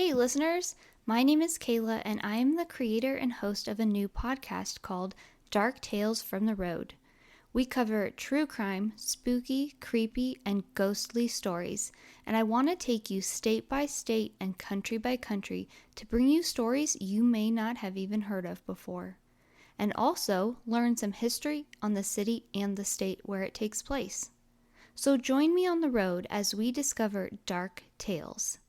Hey listeners, my name is Kayla and I am the creator and host of a new podcast called Dark Tales from the Road. We cover true crime, spooky, creepy, and ghostly stories, and I want to take you state by state and country by country to bring you stories you may not have even heard of before, and also learn some history on the city and the state where it takes place. So join me on the road as we discover dark tales.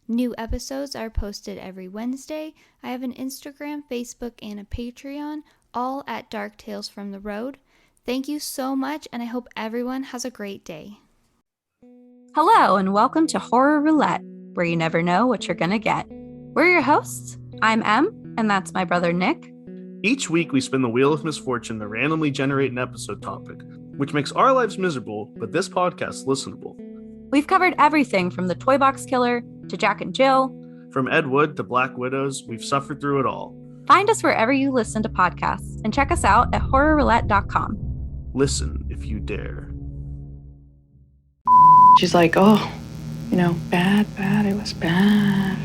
New episodes are posted every Wednesday. I have an Instagram, Facebook, and a Patreon, all at Dark Tales from the Road. Thank you so much, and I hope everyone has a great day. Hello, and welcome to Horror Roulette, where you never know what you're going to get. We're your hosts. I'm Em, and that's my brother Nick. Each week, we spin the wheel of misfortune to randomly generate an episode topic, which makes our lives miserable, but this podcast listenable. We've covered everything from the Toy Box Killer to Jack and Jill. From Ed Wood to Black Widows, we've suffered through it all. Find us wherever you listen to podcasts and check us out at horrorroulette.com. Listen if you dare. She's like, oh, bad, it was bad.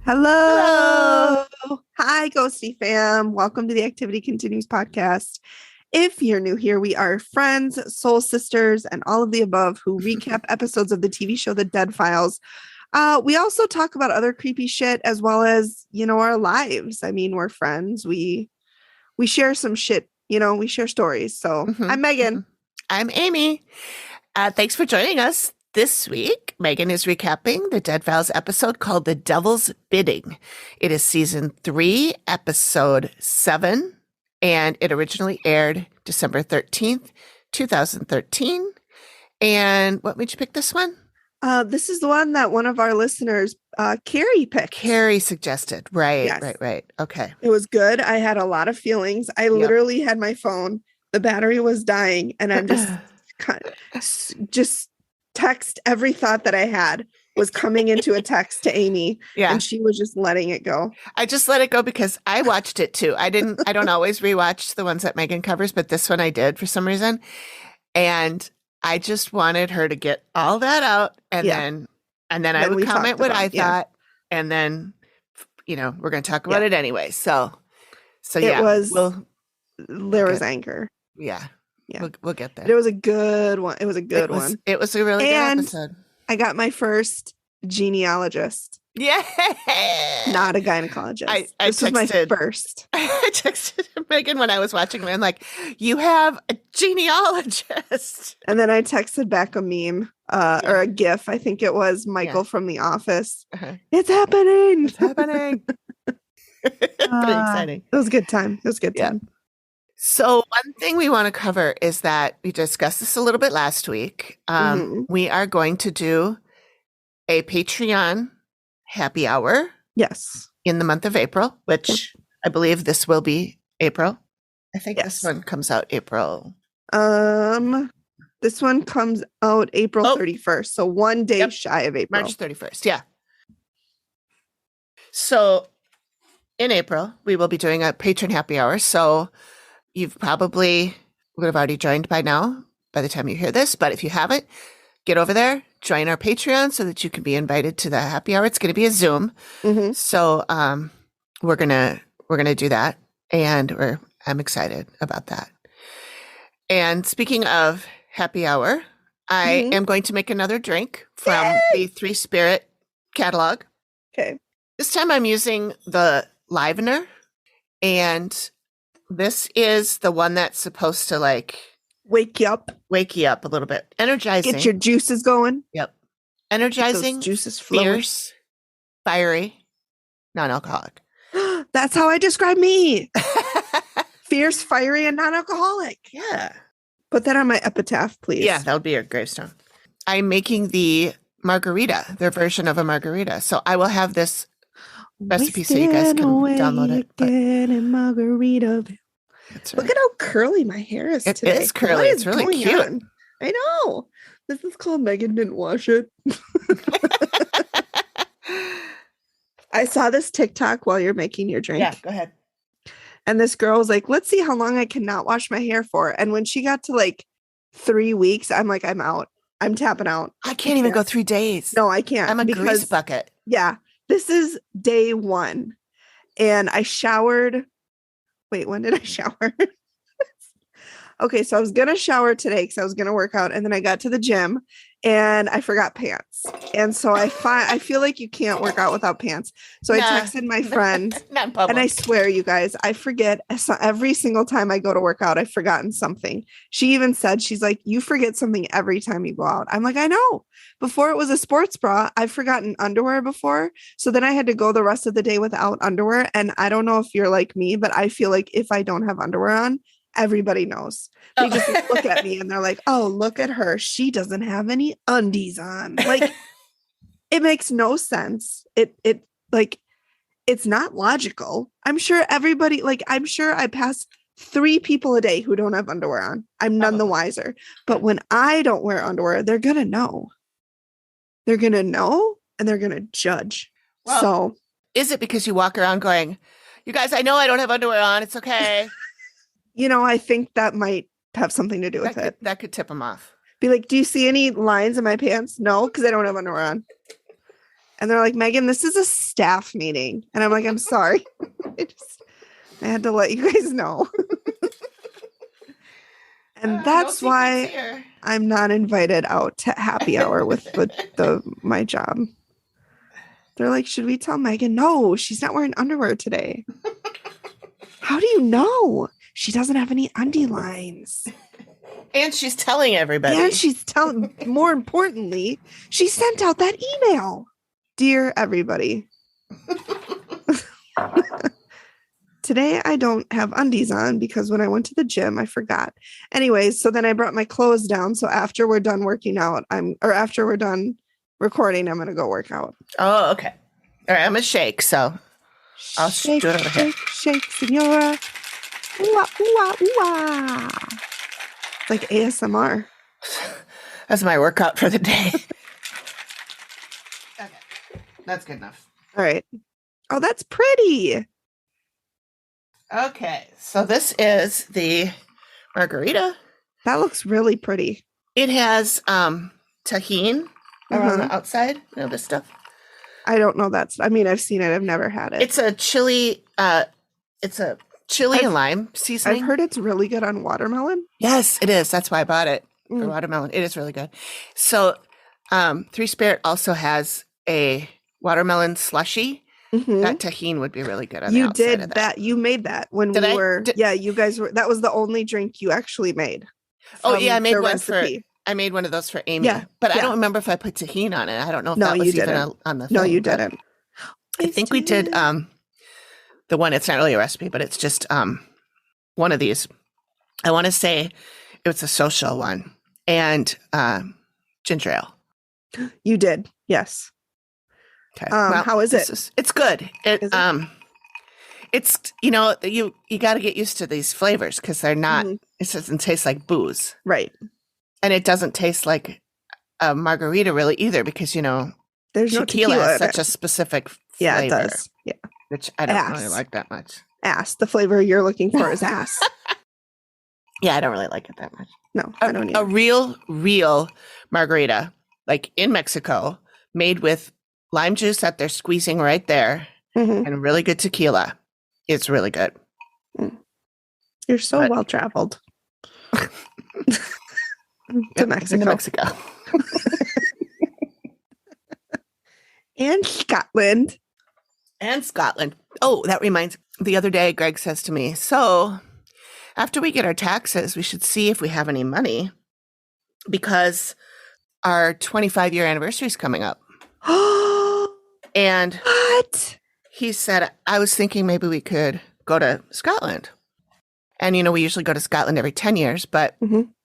Hello. Hi, Ghosty fam. Welcome to the Activity Continues podcast. If you're new here, we are friends, soul sisters, and all of the above who recap episodes of the TV show The Dead Files. We also talk about other creepy shit as well as, our lives. I mean, we're friends. We share some shit, we share stories. So I'm Megan. I'm Amy. Thanks for joining us. This week, Megan is recapping the Dead Files episode called The Devil's Bidding. It is season 3, episode 7, and it originally aired December 13th, 2013. And what made you pick this one? This is the one that one of our listeners, Kari, picked. Kari suggested. Right, Yes. right. Okay. It was good. I had a lot of feelings. I literally had my phone. The battery was dying, and I'm just text every thought that I had was coming into a text to Amy. Yeah. And she was just letting it go. I just let it go because I watched it too. I don't always rewatch the ones that Megan covers, but this one I did for some reason. And I just wanted her to get all that out and then I would comment what I thought. And then, we're going to talk about it anyway. So it was, there was good. Anger. Yeah. Yeah. We'll get there. It was a good one. It was a good one. It was a really good episode. I got my first genealogist. Yeah. Not a gynecologist. This was my first. I texted Megan when I was watching it. I'm like, you have a genealogist. And then I texted back a meme or a GIF. I think it was Michael from The Office. Uh-huh. It's happening. It's happening. Pretty exciting. It was a good time. So one thing we want to cover is that we discussed this a little bit last week. We are going to do a Patreon happy hour. Yes. In the month of April, which I believe this will be April. I think this one comes out April. This one comes out April 31st. So one day shy of April. March 31st. Yeah. So in April, we will be doing a patron happy hour. So you've probably would have already joined by now, by the time you hear this. But if you haven't, get over there, join our Patreon so that you can be invited to the happy hour. It's going to be a Zoom. So we're gonna do that, and I'm excited about that. And speaking of happy hour, I am going to make another drink from the Three Spirit catalog. Okay. This time I'm using the Livener, and this is the one that's supposed to wake you up a little bit, energizing, get your juices going. Yep. Energizing, juices flowing. Fierce, fiery, non-alcoholic. That's how I describe me. Fierce, fiery, and non-alcoholic. Yeah. Put that on my epitaph, please. Yeah, that would be your gravestone. I'm making the margarita, their version of a margarita. So I will have this recipe so you guys can download it. Again in Margaritaville. That's right. Look at how curly my hair is today. It is curly. What It's is really going cute. on? I know. This is called Megan didn't wash it. I saw this TikTok while you're making your drink. Yeah, go ahead. And this girl was like, let's see how long I can not wash my hair for. And when she got to like 3 weeks, I'm like, I'm out. I'm tapping out. I can't even go 3 days. No, I can't. I'm a grease bucket. Yeah. This is day 1. And I showered. Wait, when did I shower? Okay, so I was going to shower today because I was going to work out. And then I got to the gym and I forgot pants. And so I feel like you can't work out without pants. So I texted my friend. Not in public. And I swear, you guys, I forget every single time I go to work out, I've forgotten something. She even said, she's like, you forget something every time you go out. I'm like, I know. Before it was a sports bra, I've forgotten underwear before. So then I had to go the rest of the day without underwear. And I don't know if you're like me, but I feel like if I don't have underwear on, everybody knows. They just look at me and they're like, oh, look at her. She doesn't have any undies on. Like, it makes no sense. It like, it's not logical. I'm sure everybody, like, I'm sure I pass 3 people a day who don't have underwear on. I'm none the wiser. But when I don't wear underwear, they're going to know. They're going to know and they're going to judge. Well, so is it because you walk around going, you guys, I know I don't have underwear on. It's okay. I think that might have something to do with it. That could tip them off. Be like, do you see any lines in my pants? No, because I don't have underwear on. And they're like, Megan, this is a staff meeting. And I'm like, I'm sorry. I had to let you guys know. And that's why I'm not invited out to happy hour with my job. They're like, should we tell Megan? No, she's not wearing underwear today. How do you know? She doesn't have any undie lines. And she's telling everybody. And she's telling, more importantly, she sent out that email. Dear everybody. Today I don't have undies on because when I went to the gym, I forgot. Anyways, so then I brought my clothes down. So after we're done working out, after we're done recording, I'm going to go work out. Oh, okay. All right, I'm going to shake, so I'll shake, do it over here. Shake, senora. Ooh-ah, ooh-ah, ooh-ah. It's like ASMR. That's my workout for the day. Okay, that's good enough. All right. Oh, that's pretty. Okay, so this is the margarita. That looks really pretty. It has tahini around the outside. You know this stuff? I don't know I've seen it. I've never had it. It's a chili. It's a chili and lime seasoning. I've heard it's really good on watermelon. Yes, it is. That's why I bought it for watermelon. It is really good. So, Three Spirit also has a watermelon slushy. Mm-hmm. That tahini would be really good on the outside did of that. You made that when we were. Yeah, you guys were. That was the only drink you actually made. Oh yeah, I made one recipe. I made one of those for Amy. Yeah, but I don't remember if I put tahini on it. I don't know if that was even on the thing. No, you didn't. I think we did the one. It's not really a recipe, but it's just one of these. I want to say it was a social one and ginger ale. You did, yes. Okay. Well, how is it? It's good. It's you got to get used to these flavors because they're not. It doesn't taste like booze, right? And it doesn't taste like a margarita really either because there's tequila no is such a specific flavor. Yeah, it does. Yeah, which I don't really like that much. Ass. The flavor you're looking for is ass. Yeah, I don't really like it that much. No, I don't either. A real margarita, like in Mexico, made with lime juice that they're squeezing right there and really good tequila. It's really good. You're so well traveled. to Mexico. And Scotland. Oh, that reminds me. The other day, Greg says to me, so after we get our taxes, we should see if we have any money because our 25-year anniversary is coming up. And what? He said, I was thinking maybe we could go to Scotland. And, we usually go to Scotland every 10 years, but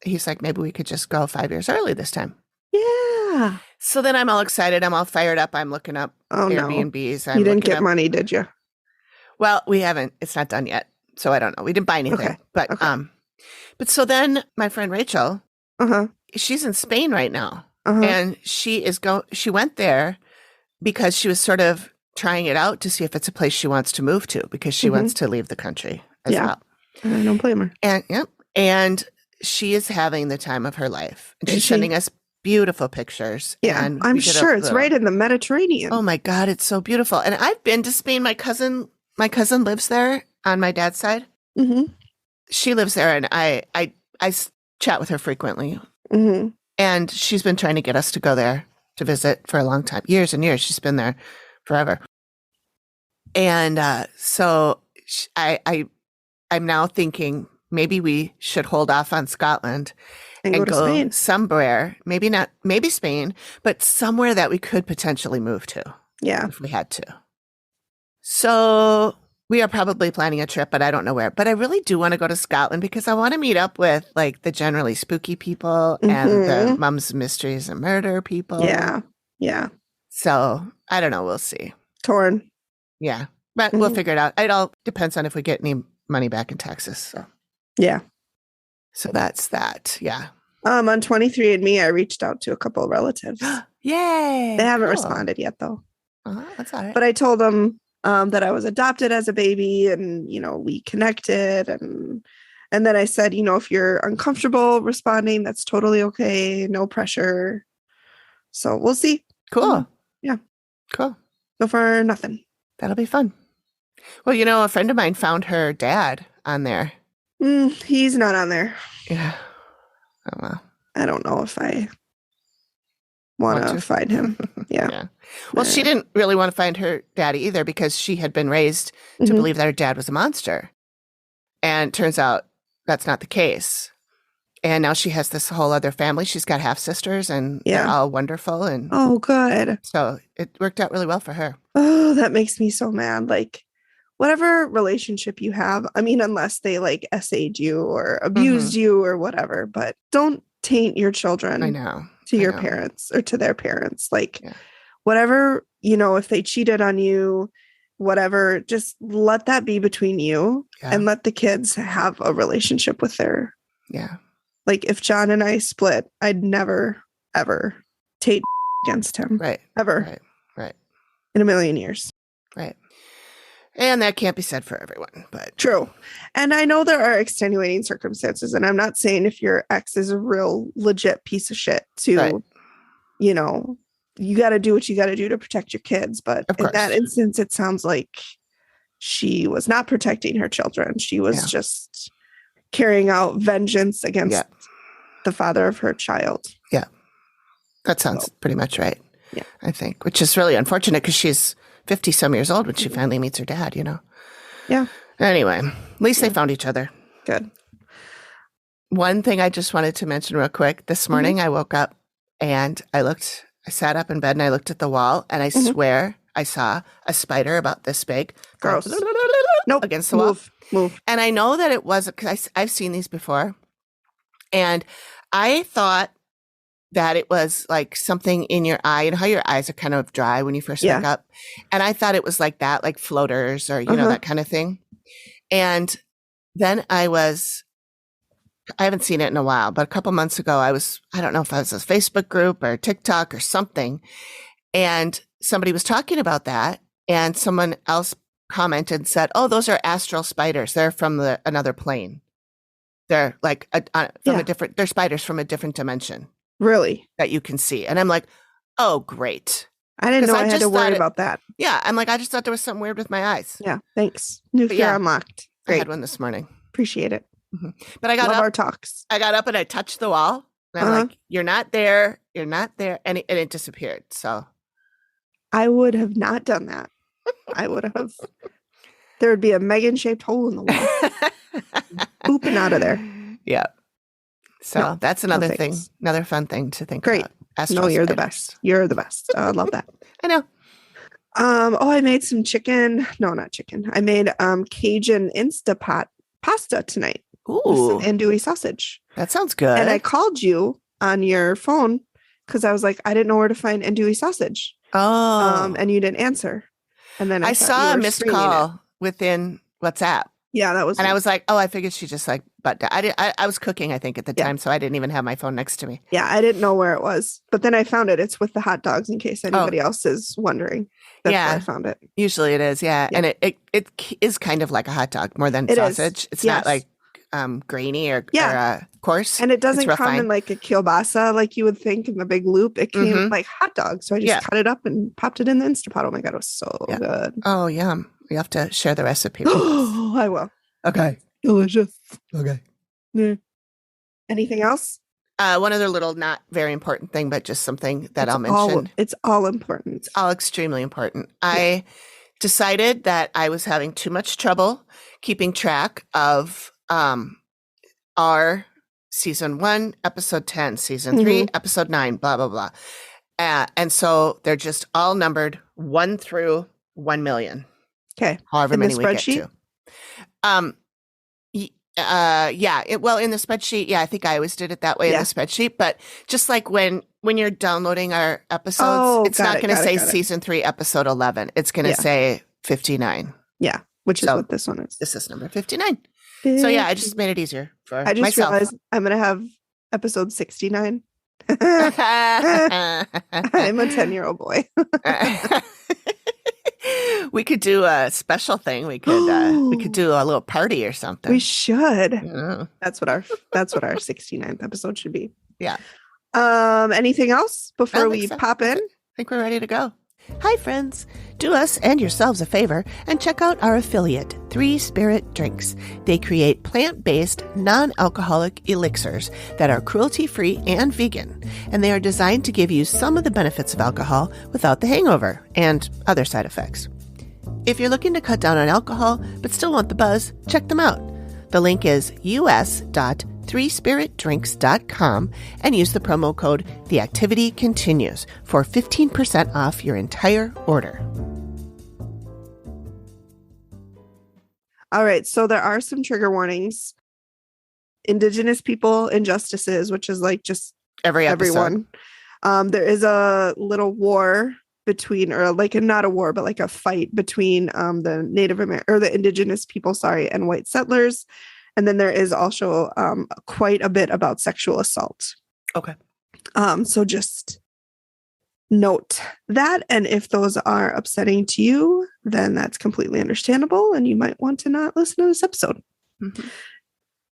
he's like, maybe we could just go 5 years early this time. Yeah. So then I'm all excited. I'm all fired up. I'm looking up Oh no. Airbnbs. You didn't get money, did you? Well, we haven't. It's not done yet. So I don't know. We didn't buy anything. Okay. But Okay. but so then my friend Rachel, Uh-huh. she's in Spain right now. Uh-huh. And she went there because she was sort of trying it out to see if it's a place she wants to move to, because she wants to leave the country as well. I don't blame her. And she is having the time of her life. And Is she's she? sending us beautiful pictures. Yeah, And I'm we did sure it's right in the Mediterranean. Oh my God, it's so beautiful. And I've been to Spain. My cousin lives there on my dad's side. Mm-hmm. She lives there, and I chat with her frequently. Mm-hmm. And she's been trying to get us to go there to visit for a long time, years and years. She's been there forever. And so I'm now thinking maybe we should hold off on Scotland And go to Spain. somewhere, maybe Spain, but somewhere that we could potentially move to. Yeah. If we had to. So we are probably planning a trip, but I don't know where. But I really do want to go to Scotland because I want to meet up with like the generally spooky people and the Mums Mysteries and Murder people. Yeah. Yeah. So I don't know. We'll see. Torn. Yeah. But we'll figure it out. It all depends on if we get any money back in taxes. So Yeah. So that's that. Yeah. On 23andMe, I reached out to a couple of relatives. Yay. They haven't responded yet, though. That's all right. But I told them that I was adopted as a baby, and we connected, and then I said, if you're uncomfortable responding, that's totally okay. No pressure. So we'll see. Cool. Yeah. Cool. So far, nothing. That'll be fun. Well, a friend of mine found her dad on there. He's not on there. Yeah. Oh, well. I don't know if I want to find him. Yeah. Well, she didn't really want to find her daddy either because she had been raised to believe that her dad was a monster. And turns out that's not the case. And now she has this whole other family. She's got half sisters and they're all wonderful. And oh, good. So it worked out really well for her. Oh, that makes me so mad. Like, whatever relationship you have, I mean, unless they like SA'd you or abused you or whatever, but don't taint your children to your parents or to their parents. Like, whatever, if they cheated on you, whatever, just let that be between you and let the kids have a relationship with their. Yeah. Like, if John and I split, I'd never, ever taint against him. Right. Ever. Right. In a million years. Right. And that can't be said for everyone, but true. And I know there are extenuating circumstances, and I'm not saying if your ex is a real legit piece of shit to, you got to do what you got to do to protect your kids. But in that instance, it sounds like she was not protecting her children. She was just carrying out vengeance against the father of her child. Yeah. That sounds pretty much right. Yeah. I think, which is really unfortunate because she's 50 some years old when she finally meets her dad, Yeah. Anyway, at least they found each other. Good. One thing I just wanted to mention real quick. This morning I woke up and I sat up in bed and I looked at the wall and I swear I saw a spider about this big. Gross. Nope. Against the wall. Move. And I know that it was because I've seen these before. And I thought that it was like something in your eye, how your eyes are kind of dry when you first wake up. And I thought it was like that, like floaters or, that kind of thing. And then I haven't seen it in a while, but a couple months ago, I don't know if I was a Facebook group or TikTok or something. And somebody was talking about that. And someone else commented and said, oh, those are astral spiders. They're from another plane. They're like they're spiders from a different dimension. Really? That you can see. And I'm like, oh, great. I didn't know I had to worry about that. Yeah. I'm like, I just thought there was something weird with my eyes. Yeah. Thanks. New fear unlocked. Great. I had one this morning. Appreciate it. But I got Love up. our talks. I got up and I touched the wall. And I'm like, you're not there. You're not there. And it disappeared. So I would have not done that. I would have. There would be a Megan-shaped hole in the wall. Pooping out of there. Yeah. So that's another thing, another fun thing to think about. No, you're the best. You're the best. I love that. I know. I made some chicken. No, not chicken. I made Cajun Instapot pasta tonight. Ooh. With some andouille sausage. That sounds good. And I called you on your phone because I was like, I didn't know where to find andouille sausage. Oh. And you didn't answer. And then I thought saw you a were missed screening call it. within WhatsApp. Yeah, that was And me. I was like, oh, I figured she just like, but I was cooking, I think, at the Yeah. time, so I didn't even have my phone next to me. Yeah, I didn't know where it was. But then I found it. It's with the hot dogs in case anybody else is wondering. That's where I found it. Usually it is, yeah. And it is kind of like a hot dog more than sausage. It's not like grainy or coarse. And it doesn't come fine. in like a kielbasa like you would think in the big loop. It came like hot dog. So I just cut it up and popped it in the Instapot. Oh my God, it was so good. Oh, yum. We have to share the recipe. Oh, I will. Okay. Delicious. Okay. Yeah. Anything else? One other little not very important thing, but just something that I'll mention. It's all important. It's all extremely important. I decided that I was having too much trouble keeping track of our season 1, episode 10, season 3, episode 9, blah, blah, blah. And so they're just all numbered 1 through 1 million. Okay. However in many the we spreadsheet? get to. In the spreadsheet, I think I always did it that way in the spreadsheet, but just like when you're downloading our episodes, it's not going to say season 3, episode 11. It's going to say 59. Yeah, which is what this one is. This is number 59. So I just made it easier for I just myself. realized I'm going to have episode 69. I'm a 10-year-old boy. We could do a special thing. We could do a little party or something. We should. Yeah. That's what our 69th episode should be. Yeah. Anything else before we pop in? I think we're ready to go. Hi, friends. Do us and yourselves a favor and check out our affiliate, 3 Spirit Drinks. They create plant-based, non-alcoholic elixirs that are cruelty-free and vegan, and they are designed to give you some of the benefits of alcohol without the hangover and other side effects. If you're looking to cut down on alcohol but still want the buzz, check them out. The link is us.3spiritdrinks.com and use the promo code TheActivityContinues for 15% off your entire order. All right, so there are some trigger warnings. Indigenous people, injustices, which is like just everyone. There is a little war between, or like not a war, but like a fight between the Native American or the indigenous people, and white settlers. And then there is also quite a bit about sexual assault. Okay. So just note that. And if those are upsetting to you, then that's completely understandable. And you might want to not listen to this episode. Mm-hmm.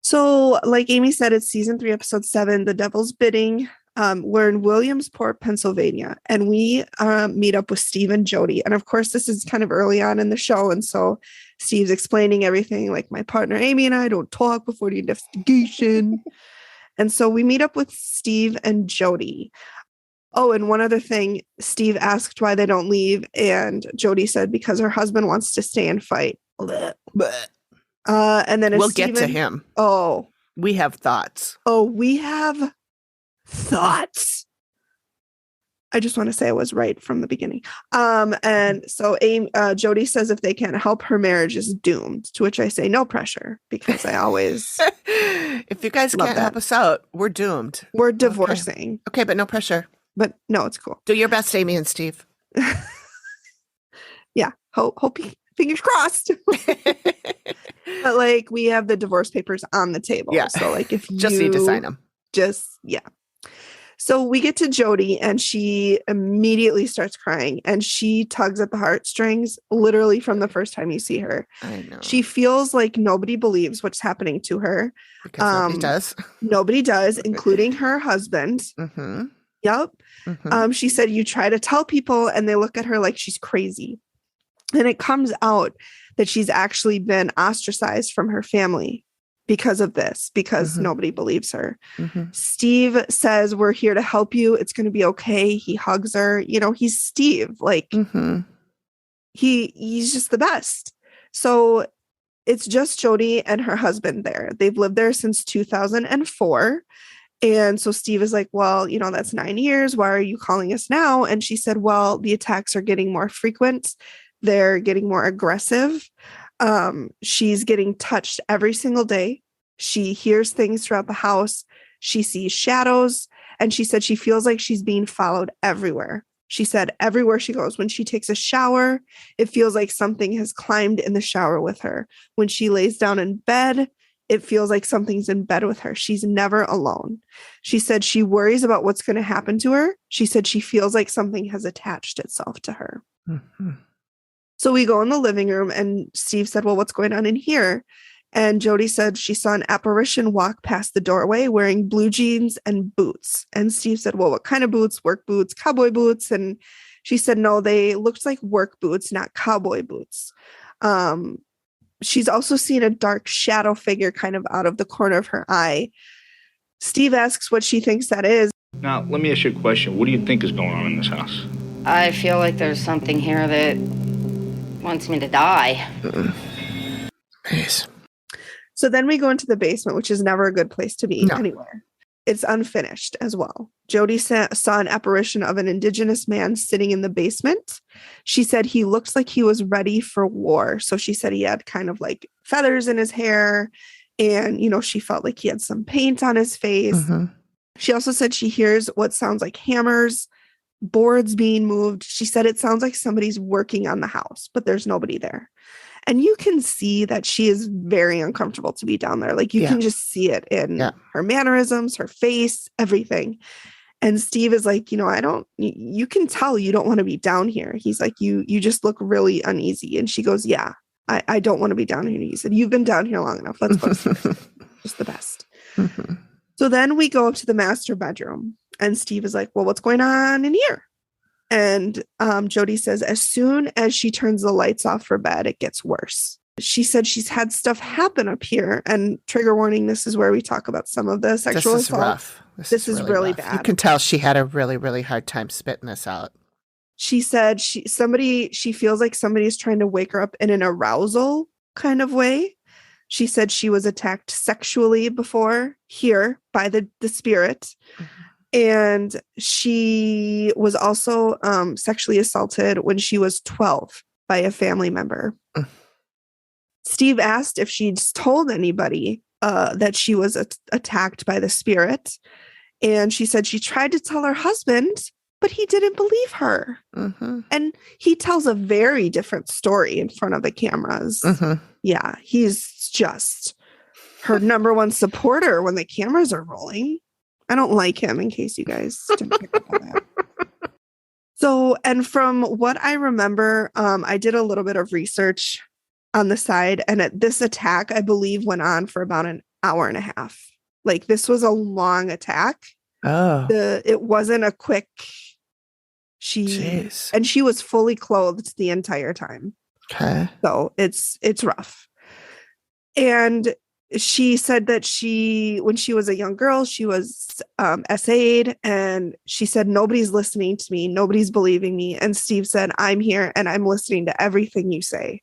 So like Amy said, it's season 3, episode 7, The Devil's Bidding. We're in Williamsport, Pennsylvania, and we meet up with Steve and Jody. And of course, this is kind of early on in the show. And so Steve's explaining everything, like my partner, Amy, and I don't talk before the investigation. And so we meet up with Steve and Jody. Oh, and one other thing, Steve asked why they don't leave. And Jody said, because her husband wants to stay and fight. And then we'll get to him. Oh, we have thoughts. Oh, we have thoughts. I just want to say I was right from the beginning. And so Jody says if they can't help, her marriage is doomed, to which I say no pressure, because I always if you guys can't help us out, we're doomed. We're divorcing. Okay, but no pressure. But no, it's cool. Do your best, Amy and Steve. Yeah. Hope fingers crossed. But like we have the divorce papers on the table. Yeah. So like if you just need to sign them. So we get to Jody and she immediately starts crying and she tugs at the heartstrings literally from the first time you see her. I know. She feels like nobody believes what's happening to her. Because nobody does. Nobody does, including her husband. Mm-hmm. Yep. Mm-hmm. She said you try to tell people and they look at her like she's crazy. And it comes out that she's actually been ostracized from her family because of this, because nobody believes her. Mm-hmm. Steve says, we're here to help you. It's going to be okay. He hugs her. You know, he's Steve. Like he's just the best. So it's just Jody and her husband there. They've lived there since 2004. And so Steve is like, well, you know, that's 9 years. Why are you calling us now? And she said, well, the attacks are getting more frequent. They're getting more aggressive. She's getting touched every single day. She hears things throughout the house. She sees shadows. And she said she feels like she's being followed everywhere. She said everywhere she goes, when she takes a shower, it feels like something has climbed in the shower with her. When she lays down in bed, it feels like something's in bed with her. She's never alone. She said she worries about what's going to happen to her. She said she feels like something has attached itself to her. Mm-hmm. So we go in the living room and Steve said, well, what's going on in here? And Jody said she saw an apparition walk past the doorway wearing blue jeans and boots. And Steve said, well, what kind of boots? Work boots, cowboy boots? And she said, no, they looked like work boots, not cowboy boots. She's also seen a dark shadow figure kind of out of the corner of her eye. Steve asks what she thinks that is. Now, let me ask you a question. What do you think is going on in this house? I feel like there's something here that wants me to die. Nice. So then we go into the basement, which is never a good place to be anywhere. It's unfinished as well. Jody saw an apparition of an indigenous man sitting in the basement. She said he looks like he was ready for war. So she said he had kind of like feathers in his hair. And, you know, she felt like he had some paint on his face. Mm-hmm. She also said she hears what sounds like hammers, boards being moved. She said it sounds like somebody's working on the house, but there's nobody there. And you can see that she is very uncomfortable to be down there. Like you can just see it in her mannerisms, her face, everything. And Steve is like, you know, you can tell you don't want to be down here. He's like, you just look really uneasy. And she goes, yeah, I don't want to be down here. He said, you've been down here long enough. Let's go upstairs. Just the best. Mm-hmm. So then we go up to the master bedroom and Steve is like, well, what's going on in here? And Jody says, as soon as she turns the lights off for bed, it gets worse. She said she's had stuff happen up here. And trigger warning, this is where we talk about some of the sexual assault. This is rough. This is really bad. You can tell she had a really, really hard time spitting this out. She said she feels like somebody's trying to wake her up in an arousal kind of way. She said she was attacked sexually before here by the spirit. Mm-hmm. And she was also sexually assaulted when she was 12 by a family member. Steve asked if she'd told anybody that she was attacked by the spirit. And she said she tried to tell her husband, but he didn't believe her. Mm-hmm. And he tells a very different story in front of the cameras. Mm-hmm. Yeah, he's just her number one supporter when the cameras are rolling. I don't like him, in case you guys didn't pick up on that. So, and from what I remember, I did a little bit of research on the side, and this attack, I believe, went on for about an hour and a half. Like, this was a long attack. Oh. It wasn't a quick. And she was fully clothed the entire time. Okay. So it's rough. And she said that when she was a young girl, she was SA'd, and she said, nobody's listening to me. Nobody's believing me. And Steve said, I'm here and I'm listening to everything you say.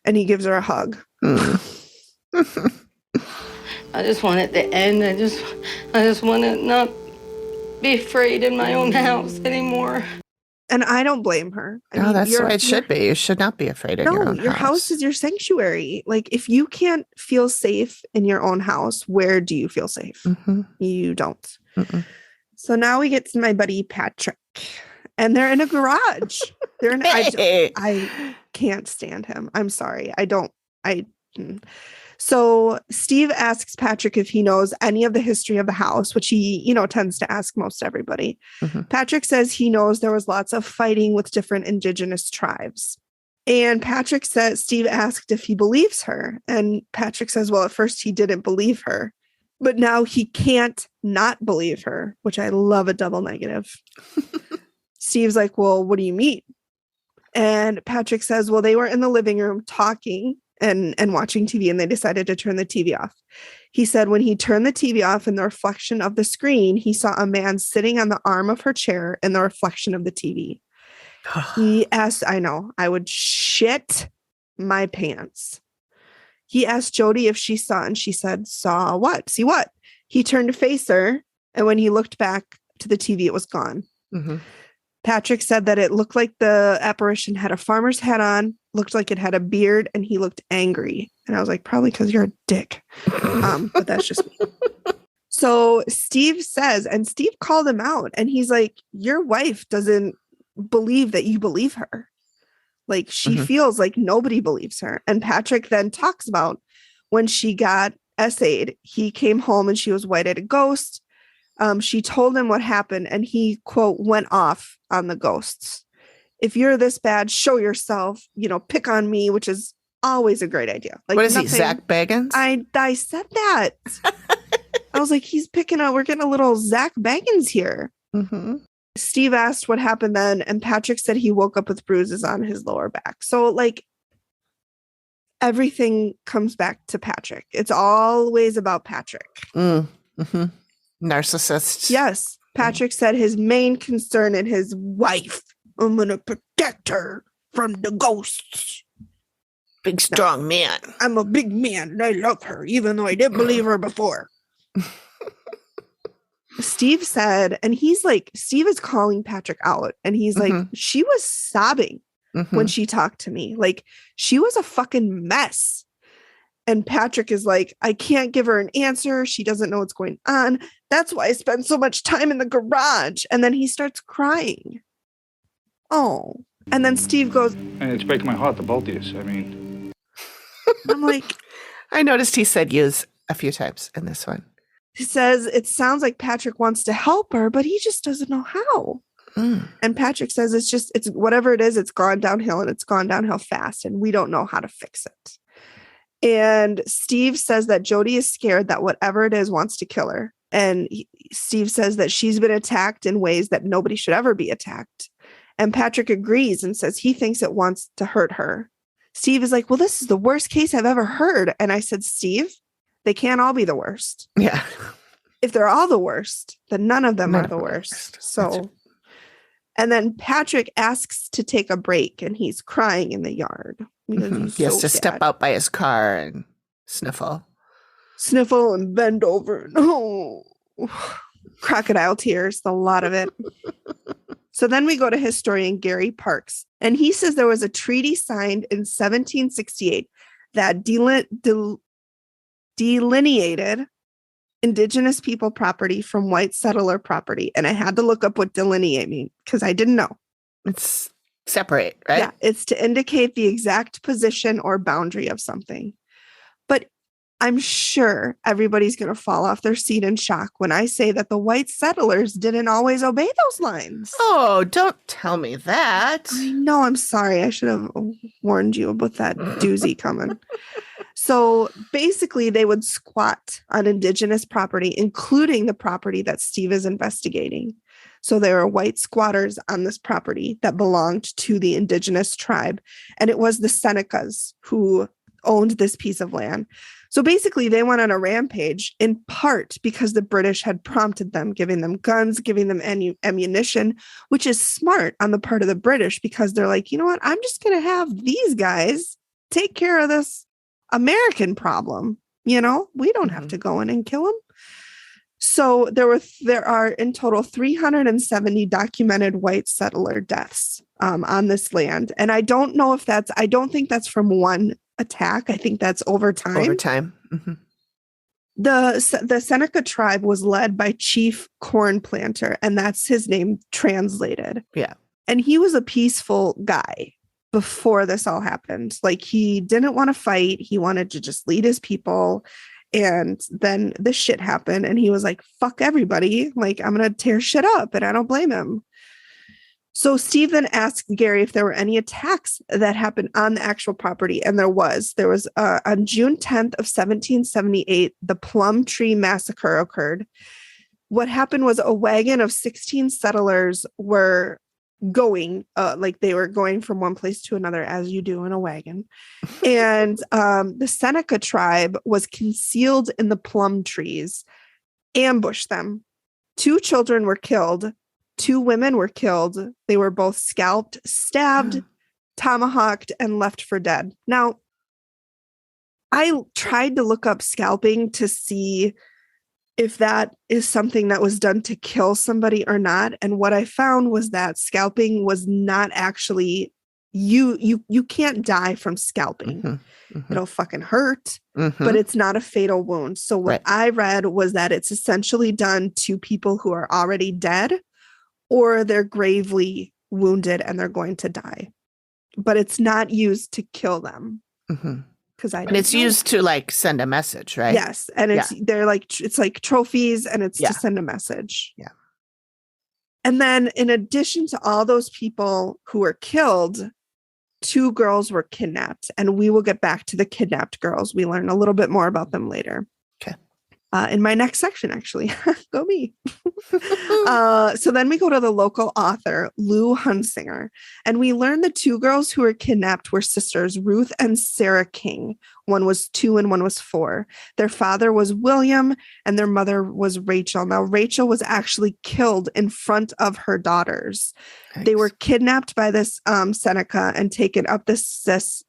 And he gives her a hug. I just want it to end. I just want to not be afraid in my own house anymore. And I don't blame her. That's the way it should be. You should not be afraid of your own house. No, your house is your sanctuary. Like, if you can't feel safe in your own house, where do you feel safe? Mm-hmm. You don't. Mm-mm. So now we get to my buddy Patrick, and they're in a garage. I can't stand him. I'm sorry. So Steve asks Patrick if he knows any of the history of the house, which he, tends to ask most everybody. Mm-hmm. Patrick says he knows there was lots of fighting with different indigenous tribes. And Steve asked if he believes her. And Patrick says, well, at first he didn't believe her, but now he can't not believe her, which I love a double negative. Steve's like, well, what do you mean? And Patrick says, well, they were in the living room talking and watching TV, and they decided to turn the TV off. He said when he turned the TV off, in the reflection of the screen, he saw a man sitting on the arm of her chair in the reflection of the TV. He asked, I know, I would shit my pants. He asked Jody if she saw, and she said, saw what? See what? He turned to face her, and when he looked back to the TV, it was gone. Mm-hmm. Patrick said that it looked like the apparition had a farmer's hat on, looked like it had a beard, and he looked angry. And I was like, probably because you're a dick. But that's just me. So Steve says, and Steve called him out, and he's like, your wife doesn't believe that you believe her. Like, she feels like nobody believes her. And Patrick then talks about when she got essayed, he came home and she was white at a ghost. She told him what happened, and he, quote, went off on the ghosts. If you're this bad, show yourself, pick on me, which is always a great idea. Like, what is he, Zach Baggins? I said that. I was like, he's picking up, we're getting a little Zach Baggins here. Mm-hmm. Steve asked what happened then, and Patrick said he woke up with bruises on his lower back. So, like, everything comes back to Patrick. It's always about Patrick. Mm-hmm. Narcissist. Yes. Patrick said his main concern in his wife, I'm going to protect her from the ghosts. Big, strong man. I'm a big man and I love her, even though I didn't believe her before. Steve said, and he's like, Steve is calling Patrick out, and he's like, she was sobbing when she talked to me. Like, she was a fucking mess. And Patrick is like, I can't give her an answer. She doesn't know what's going on. That's why I spend so much time in the garage. And then he starts crying. Oh. And then Steve goes, And it's breaking my heart, the both of you. I mean, I'm like, I noticed he said use a few times in this one. He says it sounds like Patrick wants to help her, but he just doesn't know how. And Patrick says it's whatever it is, it's gone downhill, and it's gone downhill fast, and we don't know how to fix it. And Steve says that Jody is scared that whatever it is wants to kill her. And Steve says that she's been attacked in ways that nobody should ever be attacked. And Patrick agrees and says he thinks it wants to hurt her. Steve is like, well, this is the worst case I've ever heard. And I said, Steve, they can't all be the worst. Yeah. If they're all the worst, then none of them are the worst. So, and then Patrick asks to take a break, and he's crying in the yard. He has to step out by his car and sniffle. Sniffle and bend over. Oh, crocodile tears, a lot of it. So then we go to historian Gary Parks, and he says there was a treaty signed in 1768 that delineated indigenous people property from white settler property. And I had to look up what delineate means because I didn't know. It's separate, right? Yeah, it's to indicate the exact position or boundary of something. But I'm sure everybody's going to fall off their seat in shock when I say that the white settlers didn't always obey those lines. Oh, don't tell me that. I know, I'm sorry. I should have warned you about that doozy coming. So basically, they would squat on indigenous property, including the property that Steve is investigating. So there were white squatters on this property that belonged to the indigenous tribe. And it was the Senecas who owned this piece of land. So basically, they went on a rampage in part because the British had prompted them, giving them guns, giving them ammunition, which is smart on the part of the British because they're like, you know what? I'm just going to have these guys take care of this American problem. We don't have to go in and kill them. So there are in total 370 documented white settler deaths on this land. And I don't think that's from one attack. I think that's over time. Over time. Mm-hmm. The Seneca tribe was led by Chief Corn Planter, and that's his name translated. Yeah. And he was a peaceful guy before this all happened. Like, he didn't want to fight. He wanted to just lead his people. And then this shit happened, and he was like, fuck everybody. Like, I'm going to tear shit up, and I don't blame him. So Steve then asked Gary if there were any attacks that happened on the actual property. And there was on June 10th of 1778, the Plum Tree Massacre occurred. What happened was a wagon of 16 settlers were going, they were going from one place to another, as you do in a wagon. And the Seneca tribe was concealed in the plum trees, ambushed them. 2 children were killed. 2 women were killed. They were both scalped, stabbed, tomahawked, and left for dead. Now, I tried to look up scalping to see if that is something that was done to kill somebody or not. And what I found was that scalping was not actually you can't die from scalping. It'll fucking hurt, but it's not a fatal wound. So what I read was that it's essentially done to people who are already dead or they're gravely wounded and they're going to die. But it's not used to kill them. Because and it's used to like send a message, right? Yes. And they're like, it's like trophies and it's to send a message. Yeah. And then in addition to all those people who were killed, 2 girls were kidnapped, and we will get back to the kidnapped girls. We learn a little bit more about them later. Okay. In my next section, actually. Go me. So then we go to the local author, Lou Hunsinger, and we learn the 2 girls who were kidnapped were sisters, Ruth and Sarah King. One was 2 and one was 4. Their father was William and their mother was Rachel. Now, Rachel was actually killed in front of her daughters. Thanks. They were kidnapped by this Seneca and taken up this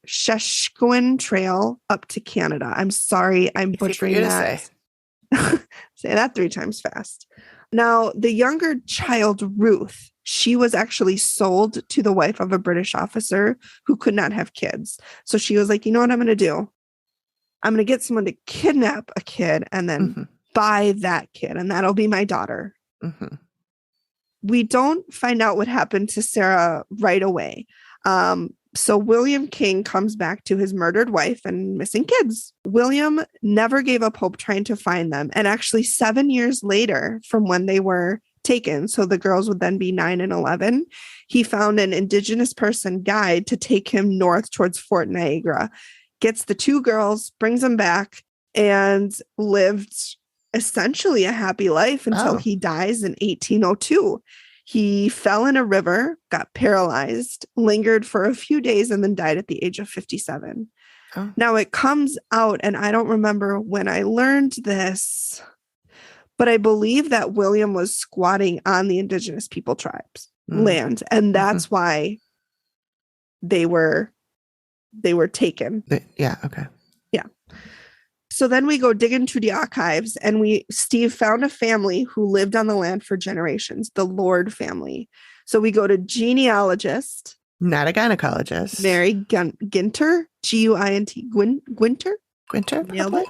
Sheshquin Trail up to Canada. I'm sorry, I'm butchering that. Say that 3 times fast. Now, the younger child, Ruth, she was actually sold to the wife of a British officer who could not have kids. So she was like, you know what I'm going to do? I'm going to get someone to kidnap a kid and then buy that kid, and that'll be my daughter. We don't find out what happened to Sarah right away. So William King comes back to his murdered wife and missing kids. William never gave up hope trying to find them. And actually 7 years later from when they were taken, so the girls would then be 9 and 11, he found an indigenous person guide to take him north towards Fort Niagara, gets the 2 girls, brings them back, and lived essentially a happy life until he dies in 1802. He fell in a river, got paralyzed, lingered for a few days, and then died at the age of 57. Now it comes out, and I don't remember when I learned this, but I believe that William was squatting on the indigenous people tribes land, and that's why they were taken. Yeah. Okay. Yeah. So then we go dig into the archives, and Steve found a family who lived on the land for generations, the Lord family. So we go to genealogist. Not a gynecologist. Mary Ginter, Guint, Gwinter. Nailed it.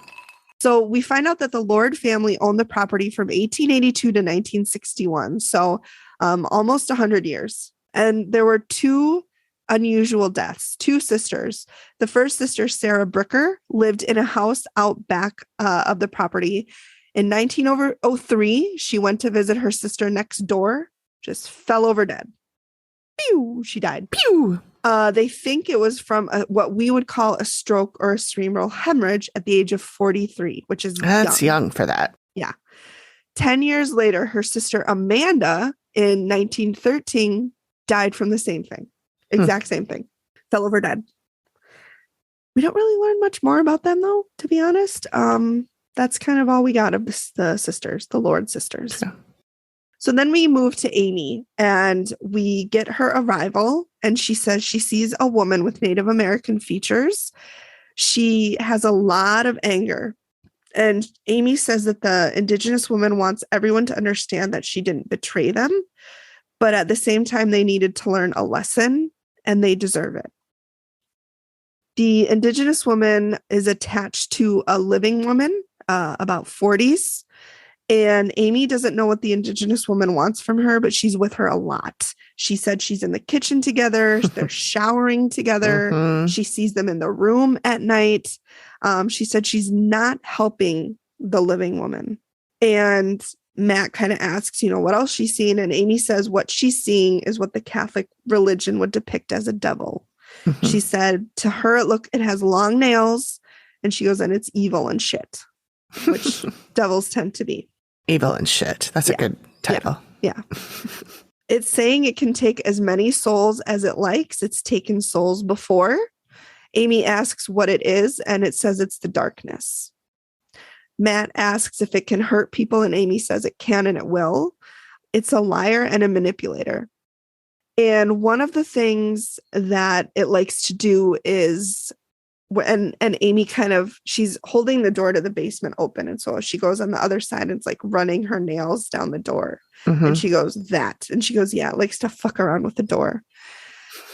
So we find out that the Lord family owned the property from 1882 to 1961. So almost 100 years. And there were 2 unusual deaths, 2 sisters. The first sister, Sarah Bricker, lived in a house out back of the property. In 1903, she went to visit her sister next door, just fell over dead. Pew! She died. Pew! They think it was from what we would call a stroke or a cerebral hemorrhage at the age of 43, which is That's young for that. Yeah. 10 years later, her sister Amanda in 1913 died from the same thing. Exact same thing. Fell over dead. We don't really learn much more about them, though, to be honest. That's kind of all we got of the sisters, the Lord sisters. Yeah. So then we move to Amy, and we get her arrival, and she says she sees a woman with Native American features. She has a lot of anger. And Amy says that the indigenous woman wants everyone to understand that she didn't betray them, but at the same time, they needed to learn a lesson, and they deserve it. The indigenous woman is attached to a living woman, about 40s. And Amy doesn't know what the indigenous woman wants from her, but she's with her a lot. She said she's in the kitchen together. They're showering together. She sees them in the room at night. She said she's not helping the living woman. And Matt kind of asks, what else she's seen. And Amy says what she's seeing is what the Catholic religion would depict as a devil. She said to her, it has long nails. And she goes, and it's evil and shit, which devils tend to be. Evil and shit. That's a good title. Yeah. It's saying it can take as many souls as it likes. It's taken souls before. Amy asks what it is, and it says it's the darkness. Matt asks if it can hurt people, and Amy says it can and it will. It's a liar and a manipulator. And one of the things that it likes to do is, and Amy she's holding the door to the basement open. And so she goes on the other side and it's like running her nails down the door. And she goes, that. And she goes, yeah, it likes to fuck around with the door.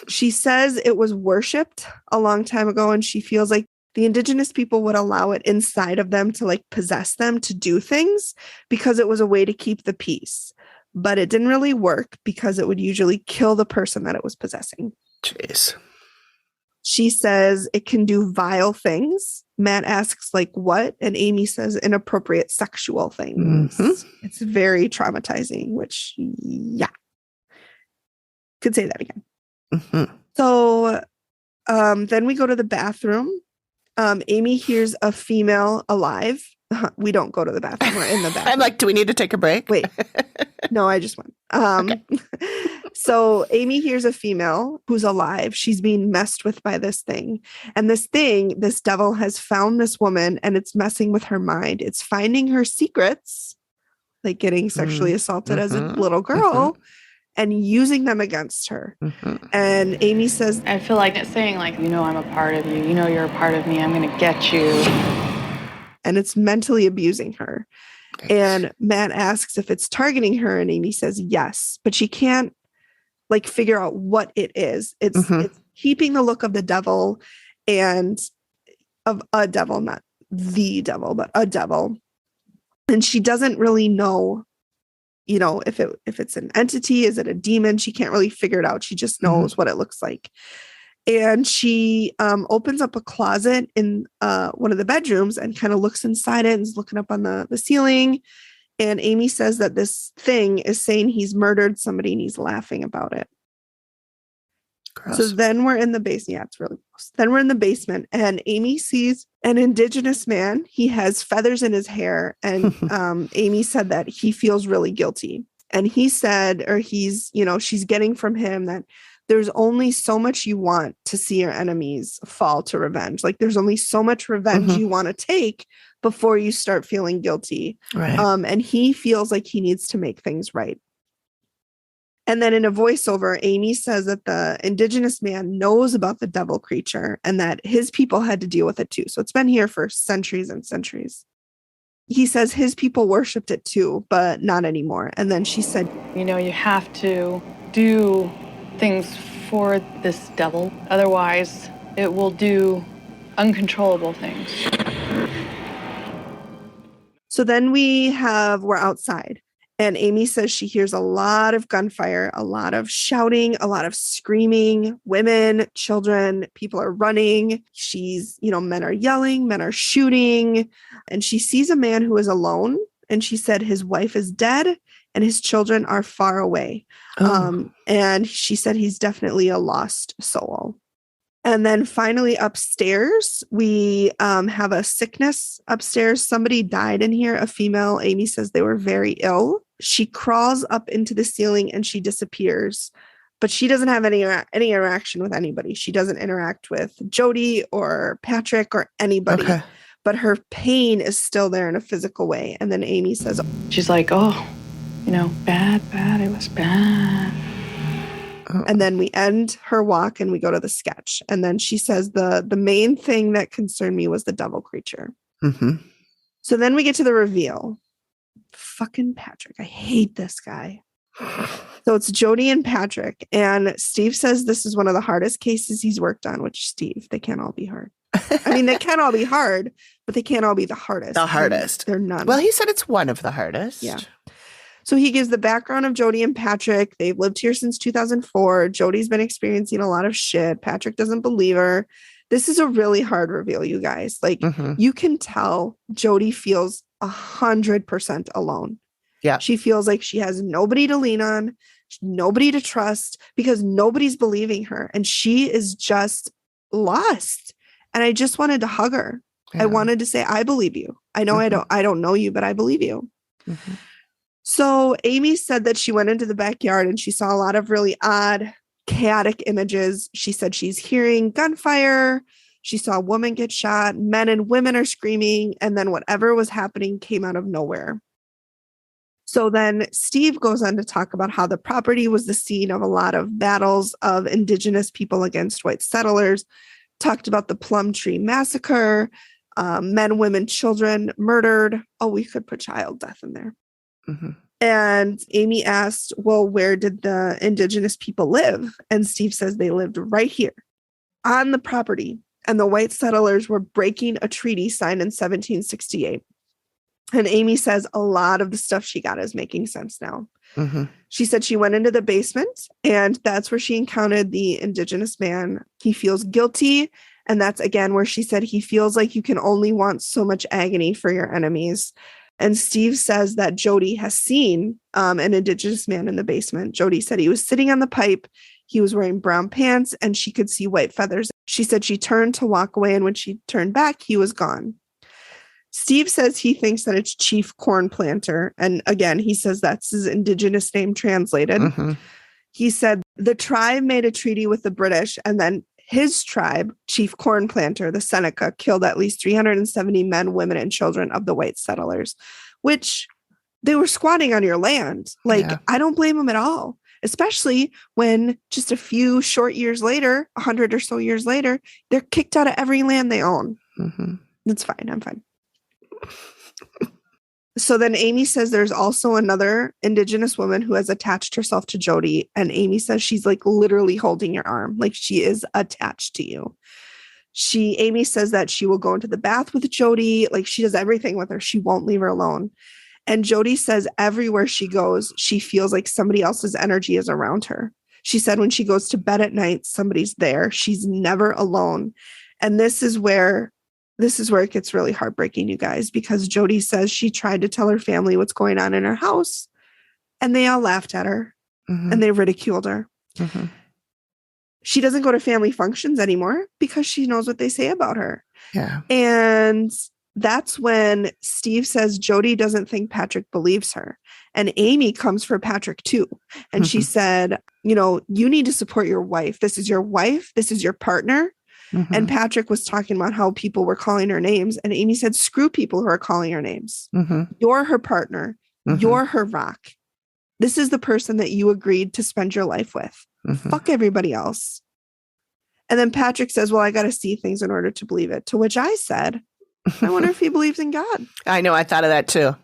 She says it was worshipped a long time ago, and she feels like the indigenous people would allow it inside of them to like possess them to do things because it was a way to keep the peace. But it didn't really work because it would usually kill the person that it was possessing. Jeez. She says it can do vile things. Matt asks, like, what? And Amy says inappropriate sexual things. Mm-hmm. It's very traumatizing, which, yeah. Could say that again. Mm-hmm. So then we go to the bathroom. Amy hears a female alive. We don't go to the bathroom. We're in the bathroom. I'm like, do we need to take a break? Wait. No, I just went. Okay. So Amy hears a female who's alive. She's being messed with by this thing. And this devil has found this woman and it's messing with her mind. It's finding her secrets, like getting sexually assaulted as a little girl, and using them against her. And Amy says, I feel like it's saying, like, you know, I'm a part of you. You know, you're a part of me. I'm going to get you. and it's mentally abusing her. And Matt asks if it's targeting her, and Amy says yes, but she can't like figure out what it is. It's keeping the look of the devil and of a devil, not the devil, but a devil. And she doesn't really know, you know, if it's an entity, is it a demon? She can't really figure it out. She just knows what it looks like. And she opens up a closet in one of the bedrooms and kind of looks inside it and is looking up on the ceiling. And Amy says that this thing is saying he's murdered somebody and he's laughing about it. Gross. So then we're in the basement. Yeah, it's really gross. Then we're in the basement and Amy sees an indigenous man. He has feathers in his hair. And Amy said that he feels really guilty. And he said, or he's, you know, she's getting from him that there's only so much you want to see your enemies fall to revenge. Like there's only so much revenge you want to take before you start feeling guilty. Right. And he feels like he needs to make things right. And then in a voiceover, Amy says that the indigenous man knows about the devil creature and that his people had to deal with it too. So it's been here for centuries and centuries. He says his people worshipped it too, but not anymore. And then she said, you know, you have to do things for this devil. Otherwise, it will do uncontrollable things. So then we're outside. And Amy says she hears a lot of gunfire, a lot of shouting, a lot of screaming, women, children, people are running. She's, you know, men are yelling, men are shooting. And she sees a man who is alone. And she said his wife is dead and his children are far away. And she said he's definitely a lost soul. And then finally upstairs, we have a sickness upstairs. Somebody died in here, a female. Amy says they were very ill. She crawls up into the ceiling and she disappears, but she doesn't have any interaction with anybody. She doesn't interact with Jody or Patrick or anybody, but her pain is still there in a physical way. And then Amy says, she's like, oh, you know, bad, it was bad. And then we end her walk and we go to the sketch. And then she says the main thing that concerned me was the devil creature. So then we get to the reveal. Fucking Patrick. I hate this guy. So it's Jody and Patrick. And Steve says this is one of the hardest cases he's worked on, which Steve, they can't all be hard. I mean, they can all be hard, but they can't all be the hardest. The hardest. They're none. Well, he said it's one of the hardest. Yeah. So he gives the background of Jody and Patrick. They've lived here since 2004. Jody's been experiencing a lot of shit. Patrick doesn't believe her. This is a really hard reveal, you guys. Like you can tell Jody feels 100% alone. Yeah. She feels like she has nobody to lean on, nobody to trust because nobody's believing her. And she is just lost. And I just wanted to hug her. Yeah. I wanted to say, I believe you. I know I don't know you, but I believe you. So Amy said that she went into the backyard and she saw a lot of really odd, chaotic images. She said she's hearing gunfire. She saw a woman get shot. Men and women are screaming. And then whatever was happening came out of nowhere. So then Steve goes on to talk about how the property was the scene of a lot of battles of indigenous people against white settlers. Talked about the Plum Tree Massacre, men, women, children murdered. Oh, we could put child death in there. And Amy asked, well, where did the indigenous people live? And Steve says they lived right here on the property. And the white settlers were breaking a treaty signed in 1768. And Amy says a lot of the stuff she got is making sense now. Mm-hmm. She said she went into the basement, and that's where she encountered the indigenous man. He feels guilty. And that's, again, where she said he feels like you can only want so much agony for your enemies. And Steve says that Jody has seen an indigenous man in the basement. Jody said he was sitting on the pipe. He was wearing brown pants, and she could see white feathers. She said she turned to walk away, and when she turned back, he was gone. Steve says he thinks that it's Chief Corn Planter. And again, he says that's his indigenous name translated. Mm-hmm. He said the tribe made a treaty with the British, and then his tribe, Chief Corn Planter, the Seneca, killed at least 370 men, women, and children of the white settlers, which they were squatting on your land. Like, Yeah. I don't blame them at all, especially when just a few short years later, 100 or so years later, they're kicked out of every land they own. Mm-hmm. It's fine. I'm fine. So then Amy says there's also another indigenous woman who has attached herself to Jody. And Amy says she's like literally holding your arm. Like she is attached to you. Amy says that she will go into the bath with Jody. Like she does everything with her. She won't leave her alone. And Jody says everywhere she goes, she feels like somebody else's energy is around her. She said when she goes to bed at night, somebody's there. She's never alone. And this is where it gets really heartbreaking, you guys, because Jody says she tried to tell her family what's going on in her house, and they all laughed at her and they ridiculed her. Mm-hmm. She doesn't go to family functions anymore because she knows what they say about her. Yeah. And that's when Steve says Jody doesn't think Patrick believes her. And Amy comes for Patrick too. And she said, you need to support your wife. This is your wife. This is your partner. Mm-hmm. And Patrick was talking about how people were calling her names. And Amy said, screw people who are calling her names. Mm-hmm. You're her partner. Mm-hmm. You're her rock. This is the person that you agreed to spend your life with. Mm-hmm. Fuck everybody else. And then Patrick says, well, I got to see things in order to believe it. To which I said, I wonder if he believes in God. I know. I thought of that too.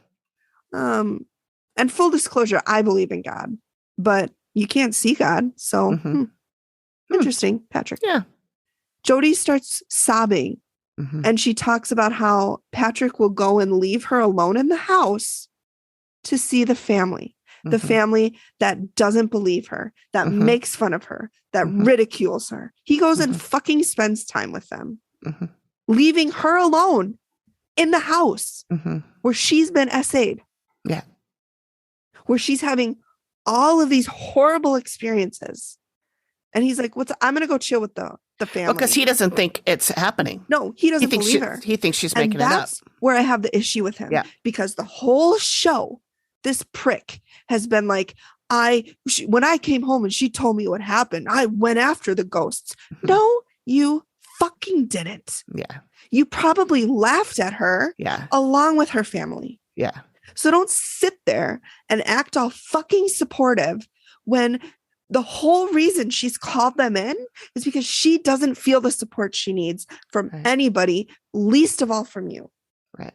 And full disclosure, I believe in God, but you can't see God. So interesting, Patrick. Yeah. Jody starts sobbing, and she talks about how Patrick will go and leave her alone in the house to see the family, the family that doesn't believe her, that makes fun of her, that ridicules her. He goes and fucking spends time with them, leaving her alone in the house where she's been essayed. Yeah. Where she's having all of these horrible experiences. And he's like, I'm going to go chill with the family. Because he doesn't think it's happening. No, he doesn't believe her. He thinks she's making it up. That's where I have the issue with him. Yeah. Because the whole show, this prick has been like, when I came home and she told me what happened, I went after the ghosts. No, you fucking didn't. Yeah. You probably laughed at her along with her family. Yeah. So don't sit there and act all fucking supportive when the whole reason she's called them in is because she doesn't feel the support she needs from anybody, least of all from you. Right.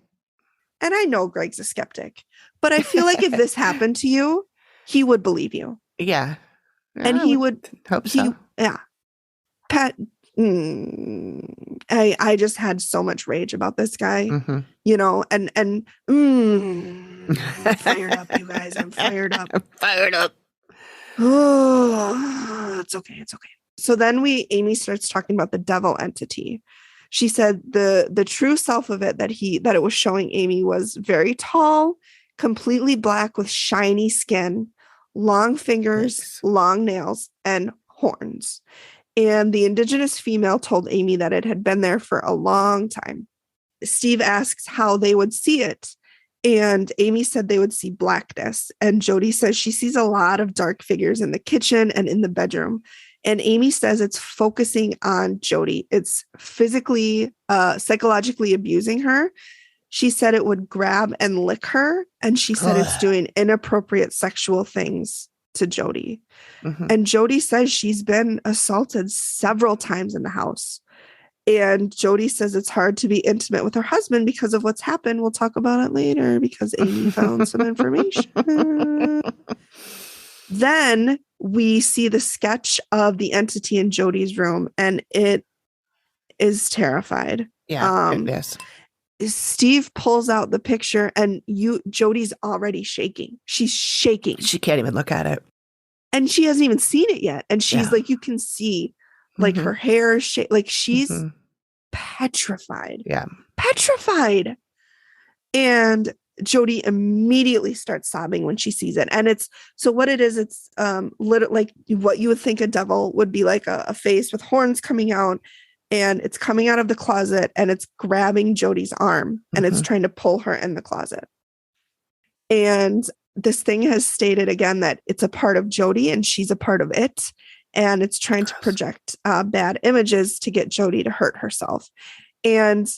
And I know Greg's a skeptic, but I feel like if this happened to you, he would believe you. Yeah. And he would hope so. Yeah. Pat, I just had so much rage about this guy, and I'm fired up, you guys. I'm fired up. I'm fired up. Oh, it's okay. It's okay. So then Amy starts talking about the devil entity. She said the true self of it that it was showing Amy was very tall, completely black with shiny skin, long fingers, long nails, and horns. And the indigenous female told Amy that it had been there for a long time. Steve asks how they would see it. And Amy said they would see blackness. And Jody says she sees a lot of dark figures in the kitchen and in the bedroom. And Amy says it's focusing on Jody. It's physically, psychologically abusing her. She said it would grab and lick her. And she said it's doing inappropriate sexual things to Jody. And Jody says she's been assaulted several times in the house. And Jody says it's hard to be intimate with her husband because of what's happened. We'll talk about it later because Amy found some information. Then we see the sketch of the entity in Jody's room, and it is terrified. Yeah, it is. Steve pulls out the picture, and Jody's already shaking. She's shaking. She can't even look at it. And she hasn't even seen it yet. And she's like, you can see like her hair, like she's petrified. Yeah. Petrified. And Jody immediately starts sobbing when she sees it. And it's what it is. It's literally like what you would think a devil would be, like a face with horns coming out, and it's coming out of the closet, and it's grabbing Jody's arm, and it's trying to pull her in the closet. And this thing has stated again that it's a part of Jody and she's a part of it. And it's trying to project bad images to get Jody to hurt herself. And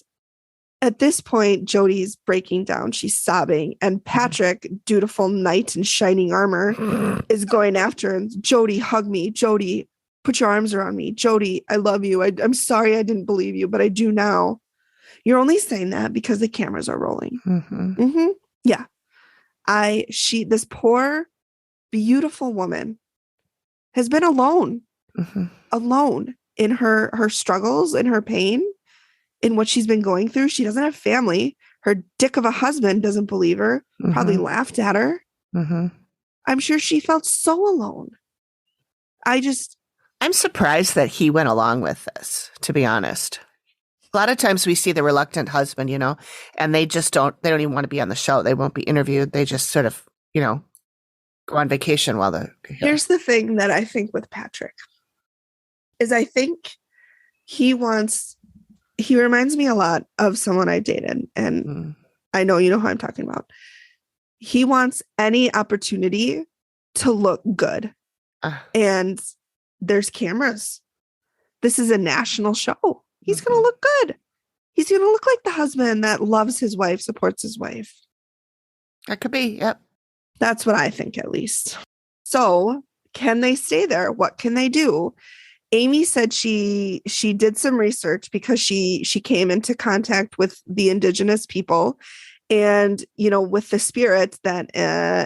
at this point, Jody's breaking down. She's sobbing. And Patrick, dutiful knight in shining armor, is going after her. Jody, hug me. Jody, put your arms around me. Jody, I love you. I'm sorry I didn't believe you, but I do now. You're only saying that because the cameras are rolling. Yeah. This poor, beautiful woman has been alone in her struggles, in her pain, in what she's been going through. She doesn't have family. Her dick of a husband doesn't believe her, probably laughed at her. I'm sure she felt so alone. I'm surprised that he went along with this, to be honest. A lot of times we see the reluctant husband, and they don't even want to be on the show. They won't be interviewed. They just sort of, go on vacation while they're here. Here's the thing that I think with Patrick is I think he reminds me a lot of someone I dated. And I know you know who I'm talking about. He wants any opportunity to look good. And there's cameras. This is a national show. He's going to look good. He's going to look like the husband that loves his wife, supports his wife. That could be. Yep. That's what I think, at least. So can they stay there? What can they do? Amy said she did some research because she came into contact with the indigenous people, and, with the spirit, that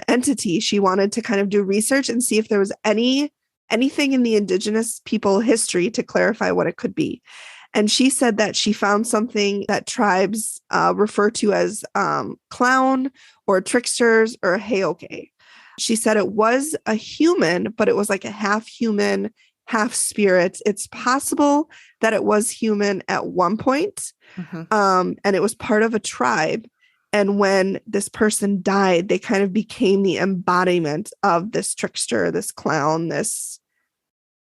entity, she wanted to kind of do research and see if there was anything in the indigenous people history to clarify what it could be. And she said that she found something that tribes refer to as clown or tricksters or heoke. She said it was a human, but it was like a half human, half spirit. It's possible that it was human at one point, and it was part of a tribe. And when this person died, they kind of became the embodiment of this trickster, this clown, this,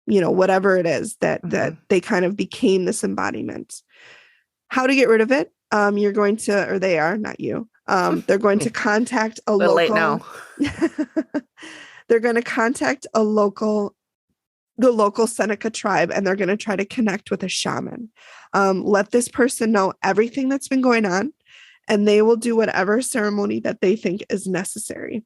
whatever it is that they kind of became this embodiment. How to get rid of it? You're going to, or they are, not you. They're going to contact a local. Late now. They're going to contact the local Seneca tribe, and they're going to try to connect with a shaman. Let this person know everything that's been going on, and they will do whatever ceremony that they think is necessary.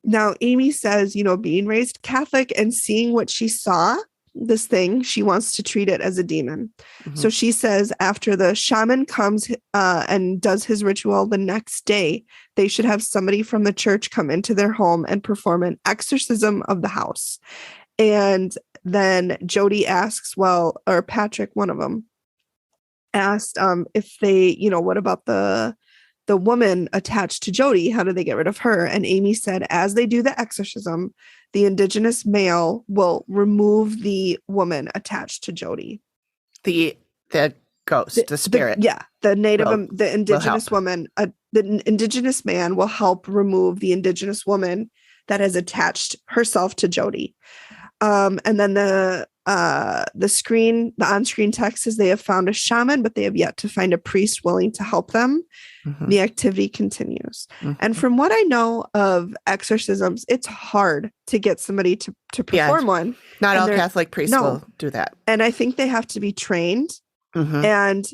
Now, Amy says, being raised Catholic and seeing what she saw, this thing, she wants to treat it as a demon. So she says after the shaman comes and does his ritual the next day, they should have somebody from the church come into their home and perform an exorcism of the house. And then Jody asks, or Patrick, one of them, asked if they, what about the woman attached to Jody? How do they get rid of her? And Amy said, as they do the exorcism, the indigenous male will remove the woman attached to Jody. The ghost, the spirit. The the indigenous woman, the indigenous man will help remove the indigenous woman that has attached herself to Jody. And then the on-screen text says they have found a shaman, but they have yet to find a priest willing to help them. The activity continues. And from what I know of exorcisms, it's hard to get somebody to perform one. Not all Catholic priests will do that. And I think they have to be trained, and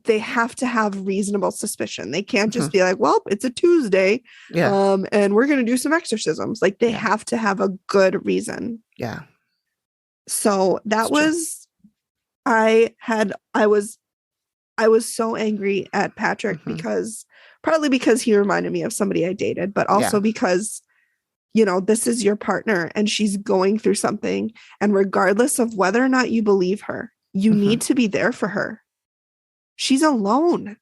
they have to have reasonable suspicion. They can't just be like, well, it's a Tuesday, and we're going to do some exorcisms. Like, they have to have a good reason. Yeah. So that was, I was I was so angry at Patrick because partly because he reminded me of somebody I dated, but also because, this is your partner and she's going through something. And regardless of whether or not you believe her, you need to be there for her. She's alone.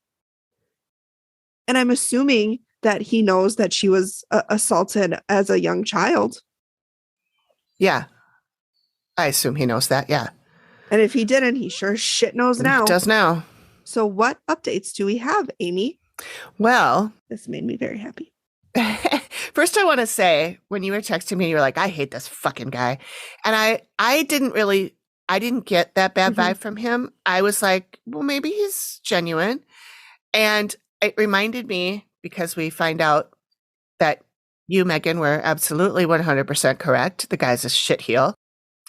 And I'm assuming that he knows that she was assaulted as a young child. Yeah. I assume he knows that. Yeah. And if he didn't, he sure shit knows now. Does now. So what updates do we have, Amy? Well, this made me very happy. First, I want to say, when you were texting me, you were like, I hate this fucking guy. And I didn't get that bad vibe from him. I was like, well, maybe he's genuine. And it reminded me, because we find out that you, Megan, were absolutely 100% correct. The guy's a shitheel.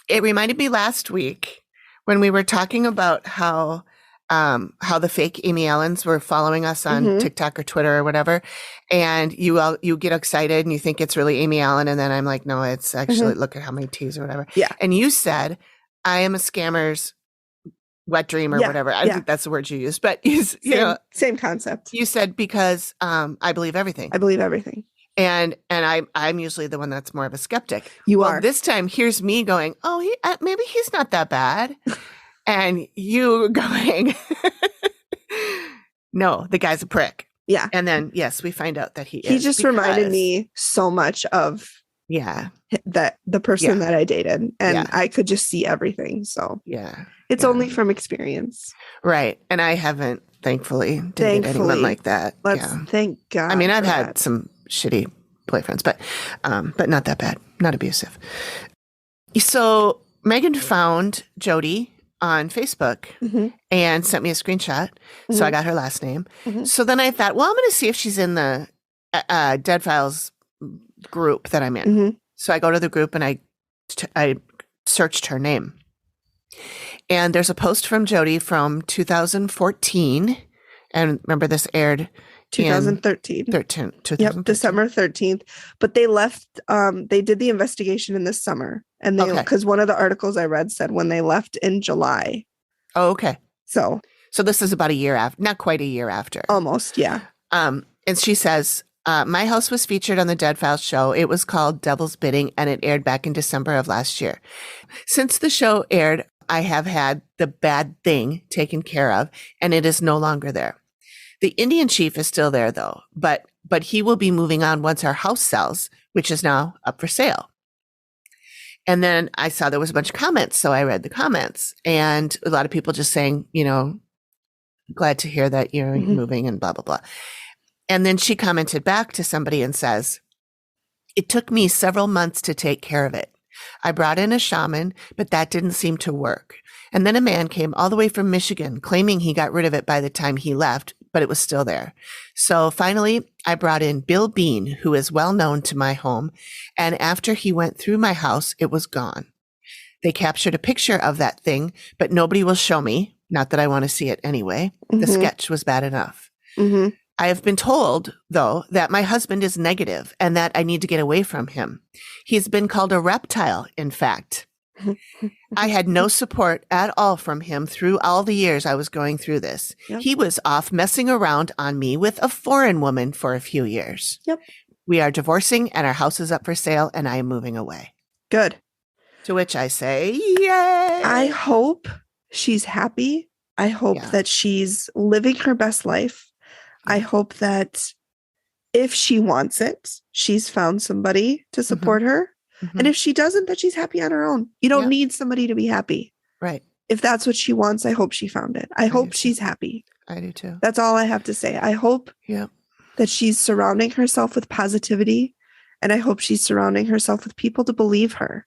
It reminded me last week when we were talking about how the fake Amy Allens were following us on TikTok or Twitter or whatever. And you get excited and you think it's really Amy Allen. And then I'm like, no, it's actually, look at how many T's or whatever. Yeah. And you said, I am a scammer's wet dream or whatever. I think that's the word you used, but same concept. You said, because I believe everything. I believe everything. And I'm usually the one that's more of a skeptic. You are. This time, here's me going, oh, maybe he's not that bad. And you going, no, the guy's a prick. Yeah. And then, yes, we find out that he is. He just reminded me so much of the person that I dated. And I could just see everything. So it's only from experience. Right. And I haven't, thankfully, dated anyone like that. Thank God. I mean, I've had some shitty boyfriends, but not that bad, not abusive. So Megan found Jody on Facebook and sent me a screenshot. So I got her last name. So then I thought, well, I'm going to see if she's in the Dead Files group that I'm in. So I go to the group and I searched her name. And there's a post from Jody from 2014. And remember, this aired 2013. 2013. Yep, December 13th. But they left, they did the investigation in the summer. And because one of the articles I read said when they left in July. Oh, okay. So this is about a year after, not quite a year after. Almost, yeah. And she says, my house was featured on the Dead Files show. It was called Devil's Bidding, and it aired back in December of last year. Since the show aired, I have had the bad thing taken care of, and it is no longer there. The Indian chief is still there, though, but he will be moving on once our house sells, which is now up for sale. And then I saw there was a bunch of comments, so I read the comments, and a lot of people just saying, glad to hear that you're moving and blah, blah, blah. And then she commented back to somebody and says, it took me several months to take care of it. I brought in a shaman, but that didn't seem to work. And then a man came all the way from Michigan claiming he got rid of it by the time he left, but it was still there. So finally, I brought in Bill Bean, who is well known to my home. And after he went through my house, it was gone. They captured a picture of that thing, but nobody will show me. Not that I want to see it anyway. The sketch was bad enough. I have been told, though, that my husband is negative and that I need to get away from him. He's been called a reptile, in fact. I had no support at all from him through all the years I was going through this. Yep. He was off messing around on me with a foreign woman for a few years. Yep. We are divorcing and our house is up for sale and I am moving away. Good. To which I say, yay! I hope she's happy. I hope that she's living her best life. I hope that if she wants it, she's found somebody to support her. And if she doesn't, that she's happy on her own. You don't need somebody to be happy. Right. If that's what she wants, I hope she found it. I hope she's happy. I do too. That's all I have to say. I hope that she's surrounding herself with positivity. And I hope she's surrounding herself with people to believe her.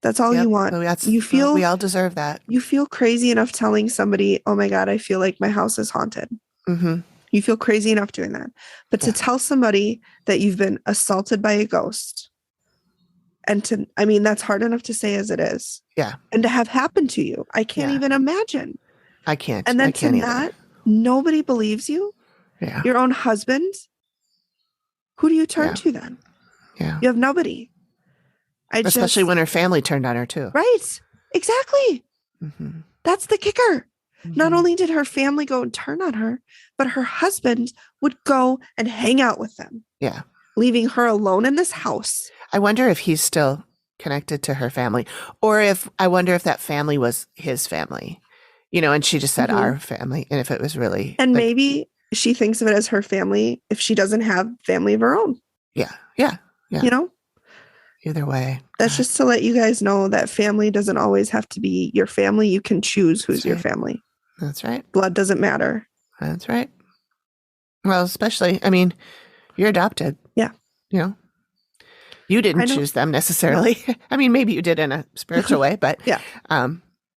That's all you want. We all deserve that. You feel crazy enough telling somebody, oh my God, I feel like my house is haunted. You feel crazy enough doing that. But to tell somebody that you've been assaulted by a ghost, and that's hard enough to say as it is. Yeah. And to have happened to you, I can't even imagine. I can't. And then to that, nobody believes you. Yeah. Your own husband. Who do you turn to then? Yeah. You have nobody. Especially when her family turned on her too. Right. Exactly. That's the kicker. Not only did her family go and turn on her, but her husband would go and hang out with them. Yeah. Leaving her alone in this house. I wonder if he's still connected to her family, or I wonder if that family was his family, and she just said our family, and if it was really. And maybe she thinks of it as her family if she doesn't have family of her own. Yeah. Either way. That's just to let you guys know that family doesn't always have to be your family. You can choose who's your family. That's right. Blood doesn't matter. That's right. Well, especially, you're adopted. Yeah. You didn't choose them necessarily. No. Maybe you did in a spiritual way, but yeah.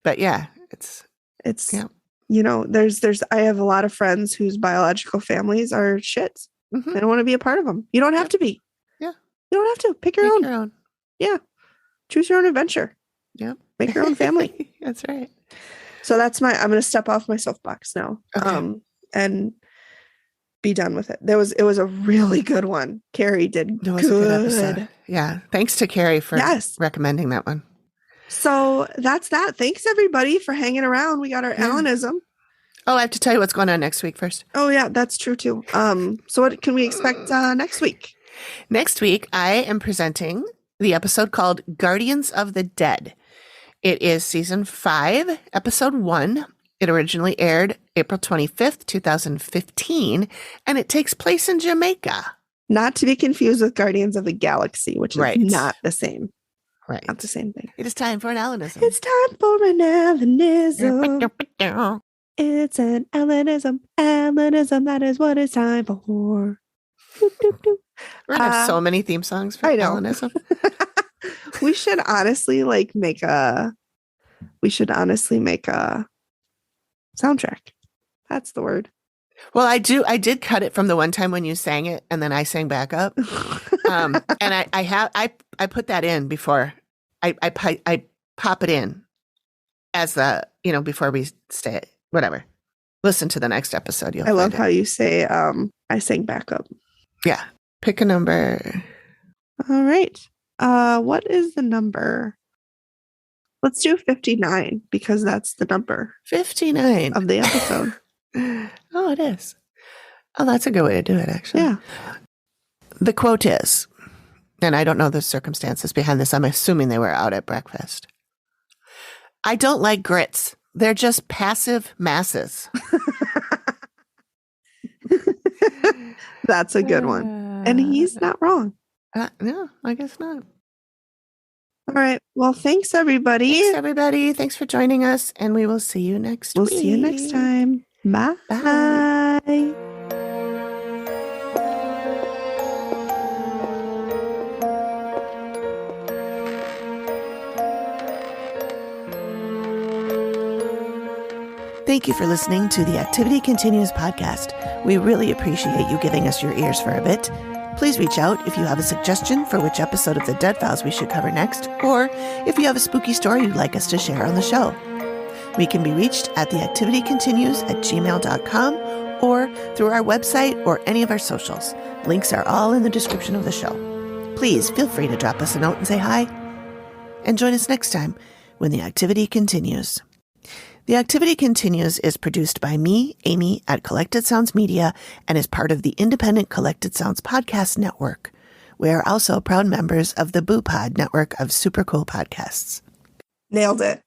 But yeah, it's there's I have a lot of friends whose biological families are shits. They don't want to be a part of them. You don't have to be. Yeah. You don't have to pick your own. Yeah. Choose your own adventure. Yep. Make your own family. That's right. So I'm going to step off my soapbox now. Okay. And be done with it. It was a really good one. Carrie did It was a good episode. Yeah. Thanks to Carrie for recommending that one. So that's that. Thanks everybody for hanging around. We got our Alanism. Oh, I have to tell you what's going on next week first. Oh yeah, that's true too. So what can we expect next week? Next week, I am presenting the episode called Guardians of the Dead. It is season 5, episode 1. It originally aired April 25th, 2015, and it takes place in Jamaica. Not to be confused with Guardians of the Galaxy, which is not the same. Right. Not the same thing. It is time for an Alanism. It's time for an Alanism. It's an Alanism. Alanism, that is what it's time for. We're going to have so many theme songs for Alanism. We should honestly make a soundtrack. That's the word. Well, I did cut it from the one time when you sang it and then I sang back up. And I put that in before I pop it in as the, before we stay, whatever. Listen to the next episode. I love how you say, I sang back up. Yeah. Pick a number. All right. What is the number? Let's do 59 because that's the number. 59 of the episode. Oh, it is. Oh, that's a good way to do it, actually. Yeah. The quote is, and I don't know the circumstances behind this. I'm assuming they were out at breakfast. I don't like grits. They're just passive masses. That's a good one. And he's not wrong. No, I guess not. All right. Well, thanks, everybody. Thanks, everybody. Thanks for joining us. And we will see you next week. We'll see you next time. Bye. Bye. Thank you for listening to the Activity Continues podcast. We really appreciate you giving us your ears for a bit. Please reach out if you have a suggestion for which episode of the Dead Files we should cover next, or if you have a spooky story you'd like us to share on the show. We can be reached at theactivitycontinues@gmail.com or through our website or any of our socials. Links are all in the description of the show. Please feel free to drop us a note and say hi. And join us next time when the activity continues. The Activity Continues is produced by me, Amy, at Collected Sounds Media and is part of the independent Collected Sounds podcast network. We are also proud members of the Boo Pod network of super cool podcasts. Nailed it.